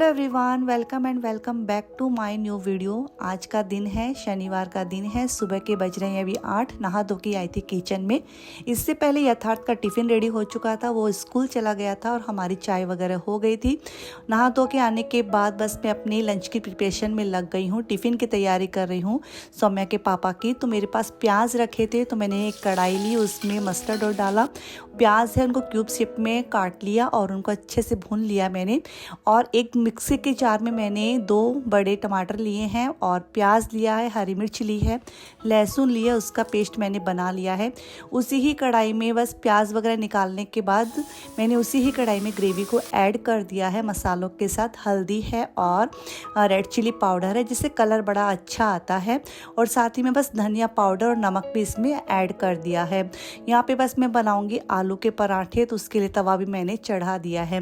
Hello everyone, welcome and welcome back to my new video. आज का दिन है, शनिवार का दिन है। सुबह के बज रहे हैं अभी 8। नहा धो के आई थी किचन में। इससे पहले यथार्थ का टिफ़िन रेडी हो चुका था, वो स्कूल चला गया था और हमारी चाय वगैरह हो गई थी। नहा धो के आने के बाद बस मैं अपनी लंच की प्रिपरेशन में लग गई हूँ। टिफ़िन की तैयारी कर रही हूँ सौम्या के पापा की। तो मेरे पास प्याज रखे थे, तो मैंने एक कढ़ाई ली, उसमें मस्टर्ड ऑयल डाला। प्याज है उनको क्यूब शेप में काट लिया और उनको अच्छे से भून लिया मैंने। और एक मिक्सी के जार में मैंने 2 बड़े टमाटर लिए हैं और प्याज लिया है, हरी मिर्च ली है, लहसुन लिया, उसका पेस्ट मैंने बना लिया है। उसी ही कढ़ाई में बस प्याज वगैरह निकालने के बाद मैंने उसी ही कढ़ाई में ग्रेवी को ऐड कर दिया है मसालों के साथ। हल्दी है और रेड चिली पाउडर है, जिससे कलर बड़ा अच्छा आता है। और साथ ही में बस धनिया पाउडर और नमक भी इसमें ऐड कर दिया है। यहाँ पे बस मैं बनाऊंगी आलू के पराठे, तो उसके लिए तवा भी मैंने चढ़ा दिया है।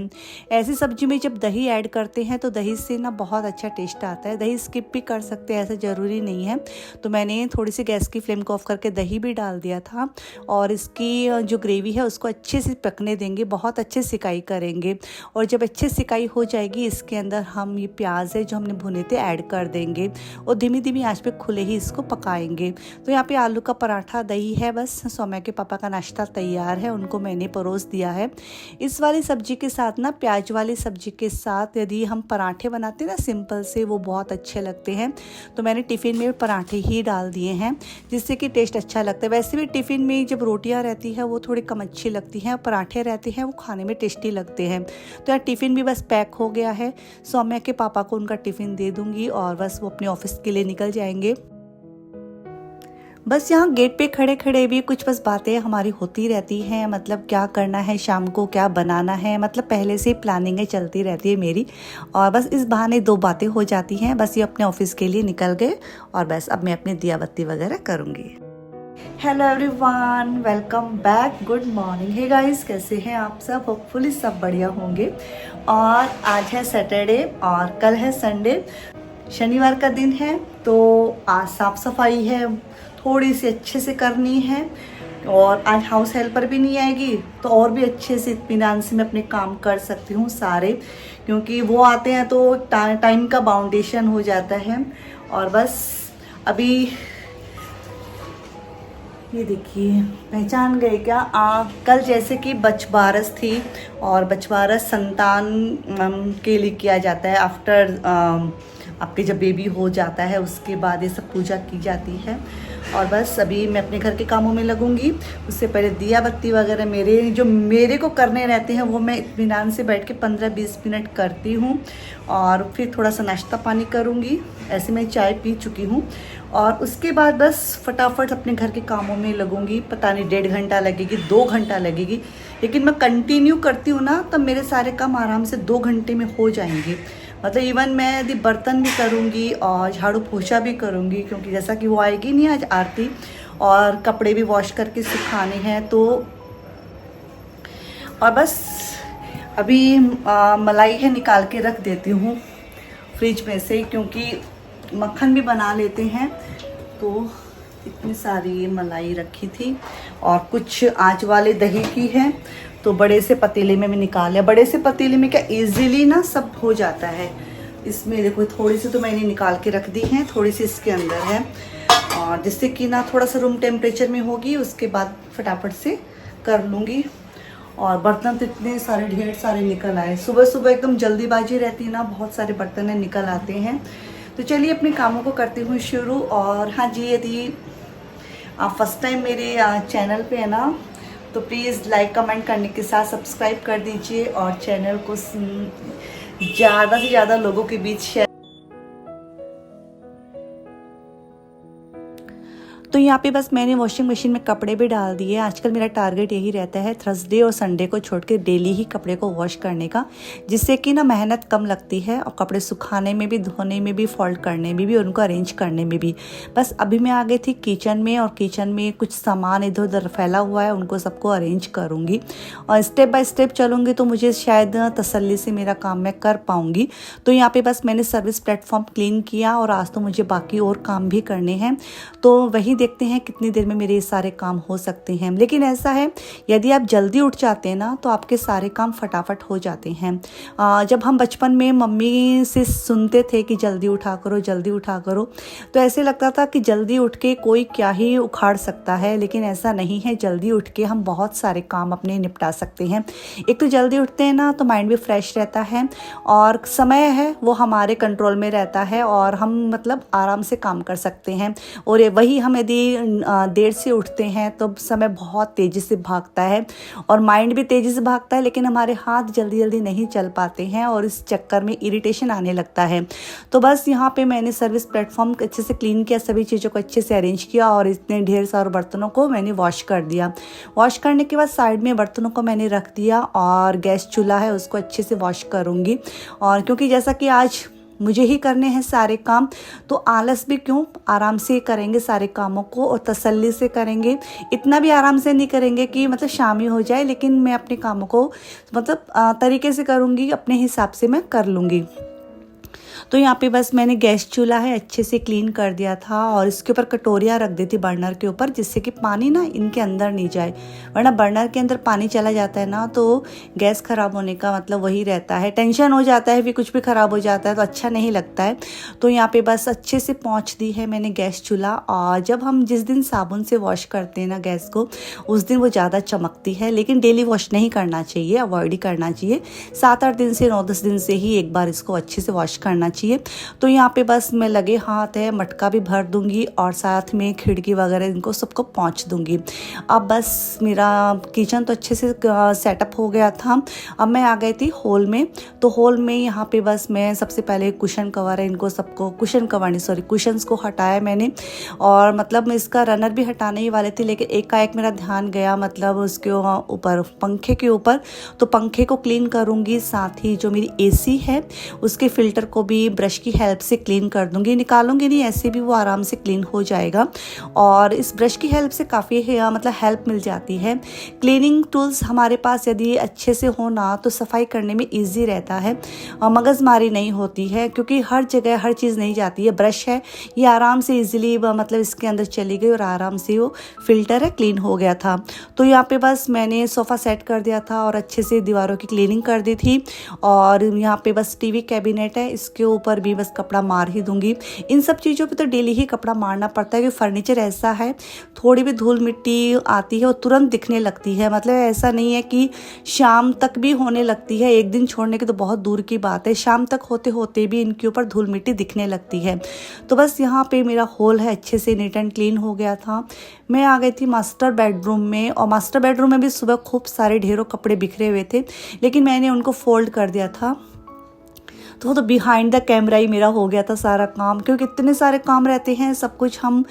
ऐसी सब्जी में जब दही ऐड करते हैं तो दही से ना बहुत अच्छा टेस्ट आता है। दही स्किप भी कर सकते हैं, ऐसा ज़रूरी नहीं है। तो मैंने थोड़ी सी गैस की फ्लेम को ऑफ करके दही भी डाल दिया था और इसकी जो ग्रेवी है उसको अच्छे से पकने देंगे, बहुत अच्छे सिकाई करेंगे। और जब अच्छे सिकाई हो जाएगी, इसके अंदर हम ये प्याज है जो हमने भुने थे ऐड कर देंगे और धीमी धीमी आंच पे खुले ही इसको पकाएंगे। तो यहाँ पे आलू का पराठा, दही है, बस सौम्या के पापा का नाश्ता तैयार है, उनको मैंने परोस दिया है। इस वाली सब्जी के साथ ना, प्याज वाली सब्जी के साथ यदि हम पराठे बनाते हैं ना सिंपल से, वो बहुत अच्छे लगते हैं। तो मैंने टिफ़िन में पराठे ही डाल दिए हैं, जिससे कि टेस्ट अच्छा लगता है। वैसे भी टिफ़िन में जब रोटियां रहती है वो थोड़ी कम अच्छी लगती हैं, पराठे रहते हैं वो खाने में टेस्टी लगते हैं। तो यार टिफ़िन भी बस पैक हो गया है। सौम्या के पापा को उनका टिफ़िन दे दूँगी और बस वो अपने ऑफिस के लिए निकल जाएंगे। बस यहाँ गेट पे खड़े खड़े भी कुछ बस बातें हमारी होती रहती हैं, मतलब क्या करना है शाम को, क्या बनाना है, मतलब पहले से प्लानिंगें चलती रहती है मेरी। और बस इस बहाने 2 बातें हो जाती हैं। बस ये अपने ऑफिस के लिए निकल गए और बस अब मैं अपनी दिया बत्ती वगैरह करूँगी। Hello everyone, welcome back, good morning. Hey guys, कैसे हैं आप सब? होपफुली सब बढ़िया होंगे। और आज है सैटरडे और कल है संडे। शनिवार का दिन है, तो आज साफ़ सफाई है, थोड़ी सी अच्छे से करनी है। और आज हाउस हेल्पर भी नहीं आएगी, तो और भी अच्छे से इत्मीनान से मैं अपने काम कर सकती हूँ सारे, क्योंकि वो आते हैं तो टाइम का बाउंडेशन हो जाता है। और बस अभी ये देखिए, पहचान गए क्या? कल जैसे कि बछबारस थी और बछबारस संतान के लिए किया जाता है। आफ्टर आपके जब बेबी हो जाता है उसके बाद ये सब पूजा की जाती है। और बस अभी मैं अपने घर के कामों में लगूंगी। उससे पहले दिया बत्ती वगैरह मेरे को करने रहते हैं, वो मैं इत्मीनान से बैठ के 15-20 मिनट करती हूँ। और फिर थोड़ा सा नाश्ता पानी करूँगी। ऐसे मैं चाय पी चुकी हूँ और उसके बाद बस फटाफट अपने घर के कामों में लगूंगी। पता नहीं 1.5 घंटा लगेगी, 2 घंटा लगेगी, लेकिन मैं कंटिन्यू करती हूँ ना, तब मेरे सारे काम आराम से 2 घंटे में हो जाएंगे। मतलब इवन मैं यदि बर्तन भी करूँगी और झाड़ू पोछा भी करूँगी, क्योंकि जैसा कि वो आएगी नहीं आज आरती, और कपड़े भी वॉश करके सुखाने हैं। तो और बस अभी मलाई है, निकाल के रख देती हूँ फ्रिज में से, क्योंकि मक्खन भी बना लेते हैं। तो इतनी सारी मलाई रखी थी और कुछ आँच वाले दही की है, तो बड़े से पतीले में निकाल लिया। बड़े से पतीले में क्या इजीली ना सब हो जाता है। इसमें देखो थोड़ी सी तो मैंने निकाल के रख दी है, थोड़ी सी इसके अंदर है, और जिससे कि ना थोड़ा सा रूम टेम्परेचर में होगी, उसके बाद फटाफट से कर लूँगी। और बर्तन तो इतने सारे ढेर सारे निकल आए। सुबह सुबह एकदम जल्दीबाजी रहती है ना, बहुत सारे बर्तन निकल आते हैं। तो चलिए अपने कामों को करती हूँ शुरू। और हाँ जी, यदि आप फर्स्ट टाइम मेरे चैनल पे है ना, तो प्लीज़ लाइक कमेंट करने के साथ सब्सक्राइब कर दीजिए और चैनल को ज़्यादा से ज़्यादा लोगों के बीच शेयर। तो यहाँ पे बस मैंने वॉशिंग मशीन में कपड़े भी डाल दिए। आजकल मेरा टारगेट यही रहता है, थर्सडे और संडे को छोड़ के डेली ही कपड़े को वॉश करने का, जिससे कि ना मेहनत कम लगती है और कपड़े सुखाने में भी, धोने में भी, फोल्ड करने में भी और उनको अरेंज करने में भी। बस अभी मैं आ गई थी किचन में, और किचन में कुछ सामान इधर उधर फैला हुआ है, उनको सबको अरेंज करूँगी और स्टेप बाय स्टेप चलूँगी, तो मुझे शायद तसल्ली से मेरा काम मैं कर पाऊँगी। तो यहाँ पर बस मैंने सर्विस प्लेटफॉर्म क्लीन किया और आज तो मुझे बाकी और काम भी करने हैं। तो वही देखते हैं कितनी देर में मेरे ये सारे काम हो सकते हैं। लेकिन ऐसा है, यदि आप जल्दी उठ जाते हैं ना तो आपके सारे काम फटाफट हो जाते हैं। जब हम बचपन में मम्मी से सुनते थे कि जल्दी उठा करो, जल्दी उठा करो, तो ऐसे लगता था कि जल्दी उठ के कोई क्या ही उखाड़ सकता है। लेकिन ऐसा नहीं है, जल्दी उठ के हम बहुत सारे काम अपने निपटा सकते हैं। एक तो जल्दी उठते हैं ना तो माइंड भी फ्रेश रहता है और समय है वो हमारे कंट्रोल में रहता है और हम मतलब आराम से काम कर सकते हैं। और वही हम यदि देर से उठते हैं तो समय बहुत तेज़ी से भागता है और माइंड भी तेज़ी से भागता है, लेकिन हमारे हाथ जल्दी जल्दी नहीं चल पाते हैं और इस चक्कर में इरिटेशन आने लगता है। तो बस यहाँ पे मैंने सर्विस प्लेटफॉर्म अच्छे से क्लीन किया, सभी चीज़ों को अच्छे से अरेंज किया और इतने ढेर सारे बर्तनों को मैंने वॉश कर दिया। वॉश करने के बाद साइड में बर्तनों को मैंने रख दिया और गैस चूल्हा है उसको अच्छे से वॉश करूँगी। और क्योंकि जैसा कि आज मुझे ही करने हैं सारे काम, तो आलस भी क्यों, आराम से करेंगे सारे कामों को और तसल्ली से करेंगे। इतना भी आराम से नहीं करेंगे कि मतलब शाम ही हो जाए, लेकिन मैं अपने कामों को मतलब तरीके से करूँगी, अपने हिसाब से मैं कर लूँगी। तो यहाँ पे बस मैंने गैस चूल्हा है अच्छे से क्लीन कर दिया था और इसके ऊपर कटोरियाँ रख दी थी बर्नर के ऊपर, जिससे कि पानी ना इनके अंदर नहीं जाए, वरना बर्नर के अंदर पानी चला जाता है ना तो गैस ख़राब होने का मतलब वही रहता है, टेंशन हो जाता है, फिर कुछ भी ख़राब हो जाता है तो अच्छा नहीं लगता है। तो यहाँ पे बस अच्छे से पोंछ दी है मैंने गैस चूल्हा। और जब हम जिस दिन साबुन से वॉश करते हैं ना गैस को, उस दिन वो ज़्यादा चमकती है, लेकिन डेली वॉश नहीं करना चाहिए, अवॉइड ही करना चाहिए। 7-8 दिन से 9-10 दिन से ही एक बार इसको अच्छे से वॉश करना चाहिए। तो यहाँ पे बस मैं लगे हाथ है, मटका भी भर दूंगी और साथ में खिड़की वगैरह इनको सबको पोंछ दूंगी। अब बस मेरा किचन तो अच्छे से सेटअप हो गया था। अब मैं आ गई थी हॉल में। तो हॉल में यहाँ पे बस मैं सबसे पहले कुशन कवर है, इनको सबको कुशन्स को हटाया मैंने। और मतलब मैं इसका रनर भी हटाने ही वाले थे, लेकिन एकाएक मेरा ध्यान गया मतलब उसके ऊपर, पंखे के ऊपर। तो पंखे को क्लीन करूँगी, साथ ही जो मेरी एसी है उसके फिल्टर को भी ब्रश की हेल्प से क्लीन कर दूंगी। निकालूंगी नहीं, ऐसे भी वो आराम से क्लीन हो जाएगा। और इस ब्रश की हेल्प से काफ़ी मतलब हेल्प मिल जाती है। क्लीनिंग टूल्स हमारे पास यदि अच्छे से हो ना तो सफाई करने में ईजी रहता है, मगजमारी नहीं होती है, क्योंकि हर जगह हर चीज़ नहीं जाती है। ब्रश है ये आराम से ईजिली मतलब इसके अंदर चली गई और आराम से वो फिल्टर है क्लीन हो गया था। तो यहाँ पे बस मैंने सोफ़ा सेट कर दिया था और अच्छे से दीवारों की क्लीनिंग कर दी थी। और यहाँ पे बस टीवी कैबिनेट है, इसके ऊपर भी बस कपड़ा मार ही दूंगी। इन सब चीज़ों पे तो डेली ही कपड़ा मारना पड़ता है, क्योंकि फर्नीचर ऐसा है थोड़ी भी धूल मिट्टी आती है और तुरंत दिखने लगती है। मतलब ऐसा नहीं है कि शाम तक भी होने लगती है, एक दिन छोड़ने की तो बहुत दूर की बात है, शाम तक होते होते भी इनके ऊपर धूल मिट्टी दिखने लगती है। तो बस यहाँ पे मेरा हॉल है अच्छे से नीट एंड क्लीन हो गया था। मैं आ गई थी मास्टर बेडरूम में, और मास्टर बेडरूम में भी सुबह खूब सारे ढेरों कपड़े बिखरे हुए थे, लेकिन मैंने उनको फोल्ड कर दिया था। तो वो तो बिहाइंड द कैमरा ही मेरा हो गया था सारा काम, क्योंकि इतने सारे काम रहते हैं, सब कुछ हम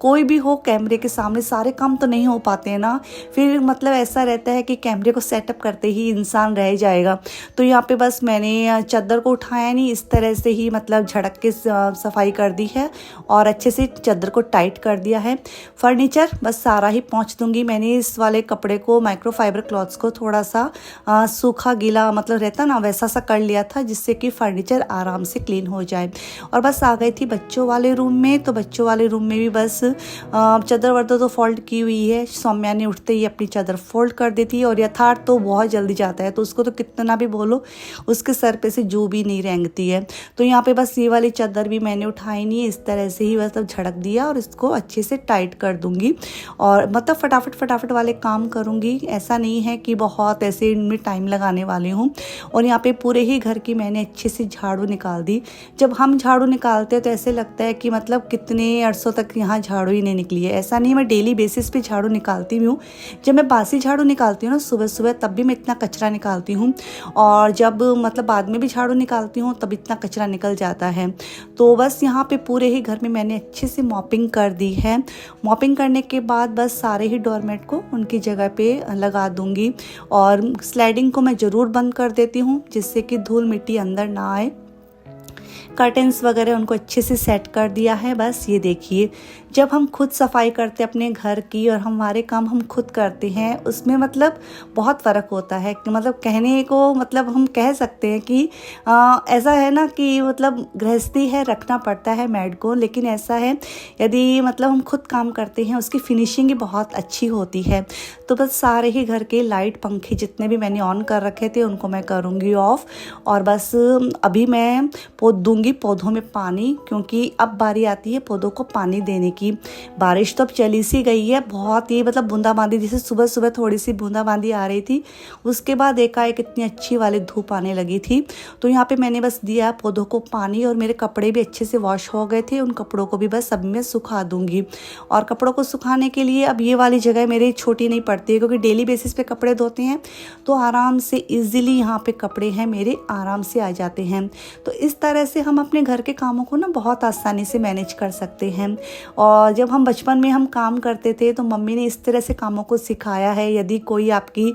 कोई भी हो कैमरे के सामने सारे काम तो नहीं हो पाते हैं ना। फिर मतलब ऐसा रहता है कि कैमरे को सेटअप करते ही इंसान रह जाएगा। तो यहाँ पे बस मैंने चादर को उठाया नहीं, इस तरह से ही मतलब झड़क के सफाई कर दी है और अच्छे से चादर को टाइट कर दिया है। फर्नीचर बस सारा ही पोंछ दूंगी। मैंने इस वाले कपड़े को, माइक्रोफाइबर क्लॉथ्स को थोड़ा सा सूखा गीला मतलब रहता ना वैसा सा कर लिया था, जिससे कि फर्नीचर आराम से क्लीन हो जाए। और बस आ गई थी बच्चों वाले रूम में। तो बच्चों वाले रूम में भी बस चादर वर्दर तो फोल्ड की हुई है, सौम्या ने उठते ही अपनी चादर फोल्ड कर दी थी। और यथार्थ तो बहुत जल्दी जाता है, तो उसको तो कितना भी बोलो उसके सर पे से जू भी नहीं रेंगती है। तो यहाँ पे बस ये वाली चादर भी मैंने उठाई नहीं, इस तरह से ही मतलब झड़क दिया और इसको अच्छे से टाइट कर दूंगी। और मतलब फटाफट वाले काम करूंगी, ऐसा नहीं है कि बहुत ऐसे इनमें टाइम लगाने वाली हूँ। और यहाँ पे पूरे ही घर की मैंने अच्छे से झाड़ू निकाल दी। जब हम झाड़ू निकालते हैं तो ऐसे लगता है कि मतलब कितने अरसों तक यहाँ झाड़ू ही नहीं निकली है। ऐसा नहीं, मैं डेली बेसिस पे झाड़ू निकालती हूँ। जब मैं बासी झाड़ू निकालती हूँ ना सुबह सुबह, तब भी मैं इतना कचरा निकालती हूँ, और जब मतलब बाद में भी झाड़ू निकालती हूँ तब इतना कचरा निकल जाता है। तो बस यहाँ पे पूरे ही घर में मैंने अच्छे से मॉपिंग कर दी है। मॉपिंग करने के बाद बस सारे ही डोरमेट को उनकी जगह पे लगा दूंगी। और स्लाइडिंग को मैं ज़रूर बंद कर देती हूँ, जिससे कि धूल मिट्टी अंदर ना आए। कर्टेंस वगैरह उनको अच्छे से सेट कर दिया है। बस ये देखिए, जब हम खुद सफाई करते हैं अपने घर की और हमारे काम हम खुद करते हैं, उसमें मतलब बहुत फ़र्क होता है। मतलब कहने को मतलब हम कह सकते हैं कि ऐसा है ना कि मतलब गृहस्थी है, रखना पड़ता है मेड को, लेकिन ऐसा है यदि मतलब हम खुद काम करते हैं उसकी फिनिशिंग ही बहुत अच्छी होती है। तो बस सारे ही घर के लाइट पंखे जितने भी मैंने ऑन कर रखे थे उनको मैं करूँगी ऑफ, और बस अभी मैं दूंगी पौधों में पानी, क्योंकि अब बारी आती है पौधों को पानी देने की। बारिश तो अब चली सी गई है, बहुत ही मतलब बूंदाबांदी, जैसे सुबह सुबह थोड़ी सी बूंदाबांदी आ रही थी, उसके बाद एकाएक इतनी अच्छी वाली धूप आने लगी थी। तो यहाँ पे मैंने बस दिया पौधों को पानी, और मेरे कपड़े भी अच्छे से वॉश हो गए थे, उन कपड़ों को भी बस अब मैं सुखा दूंगी। और कपड़ों को सुखाने के लिए अब ये वाली जगह मेरी छोटी नहीं पड़ती है, क्योंकि डेली बेसिस पे कपड़े धोते हैं तो आराम से इजीली यहाँ पे कपड़े हैं मेरे आराम से आ जाते हैं। तो इस तरह से हम अपने घर के कामों को ना बहुत आसानी से मैनेज कर सकते हैं। और जब हम बचपन में हम काम करते थे तो मम्मी ने इस तरह से कामों को सिखाया है, यदि कोई आपकी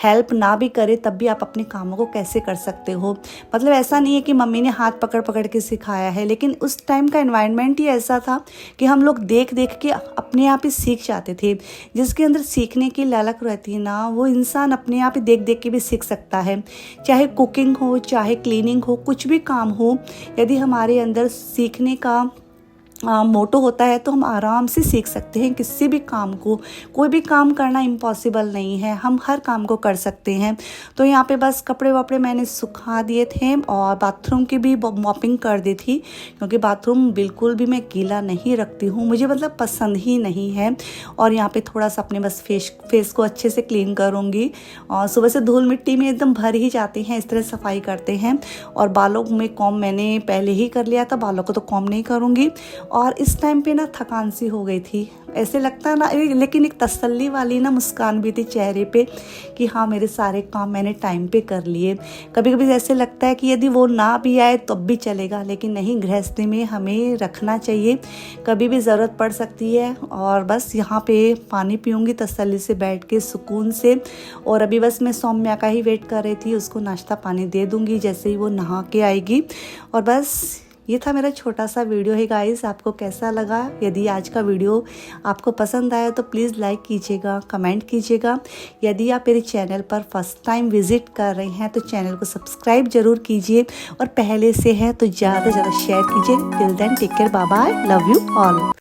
हेल्प ना भी करे तब भी आप अपने कामों को कैसे कर सकते हो। मतलब ऐसा नहीं है कि मम्मी ने हाथ पकड़ पकड़ के सिखाया है, लेकिन उस टाइम का एनवायरनमेंट ही ऐसा था कि हम लोग देख देख के अपने आप ही सीख जाते थे। जिसके अंदर सीखने की ललक रहती है ना, वो इंसान अपने आप ही देख देख के भी सीख सकता है। चाहे कुकिंग हो, चाहे क्लीनिंग हो, कुछ भी काम हो, यदि हमारे अंदर सीखने का मोटो होता है तो हम आराम से सीख सकते हैं किसी भी काम को। कोई भी काम करना इम्पॉसिबल नहीं है, हम हर काम को कर सकते हैं। तो यहाँ पे बस कपड़े वपड़े मैंने सुखा दिए थे, और बाथरूम की भी मॉपिंग कर दी थी, क्योंकि बाथरूम बिल्कुल भी मैं गीला नहीं रखती हूँ, मुझे मतलब पसंद ही नहीं है। और यहाँ पे थोड़ा सा अपने बस फेस को अच्छे से क्लीन करूँगी, और सुबह से धूल मिट्टी में एकदम भर ही जाते हैं, इस तरह सफाई करते हैं। और बालों में कॉम्ब मैंने पहले ही कर लिया था, बालों को तो कॉम्ब नहीं करूँगी। और इस टाइम पे ना थकान सी हो गई थी, ऐसे लगता ना, लेकिन एक तसल्ली वाली ना मुस्कान भी थी चेहरे पे कि हाँ मेरे सारे काम मैंने टाइम पे कर लिए। कभी कभी ऐसे लगता है कि यदि वो ना भी आए तब भी चलेगा, लेकिन नहीं, गृहस्थी में हमें रखना चाहिए, कभी भी ज़रूरत पड़ सकती है। और बस यहाँ पे पानी पीऊँगी तसल्ली से बैठ के सुकून से। और अभी बस मैं सौम्या का ही वेट कर रही थी, उसको नाश्ता पानी दे दूँगी जैसे ही वो नहा के आएगी। और बस ये था मेरा छोटा सा वीडियो है गाइस। आपको कैसा लगा? यदि आज का वीडियो आपको पसंद आया तो प्लीज़ लाइक कीजिएगा, कमेंट कीजिएगा। यदि आप मेरे चैनल पर फर्स्ट टाइम विजिट कर रहे हैं तो चैनल को सब्सक्राइब जरूर कीजिए, और पहले से है तो ज़्यादा से ज़्यादा शेयर कीजिए। Till then take care, bye bye, love you all.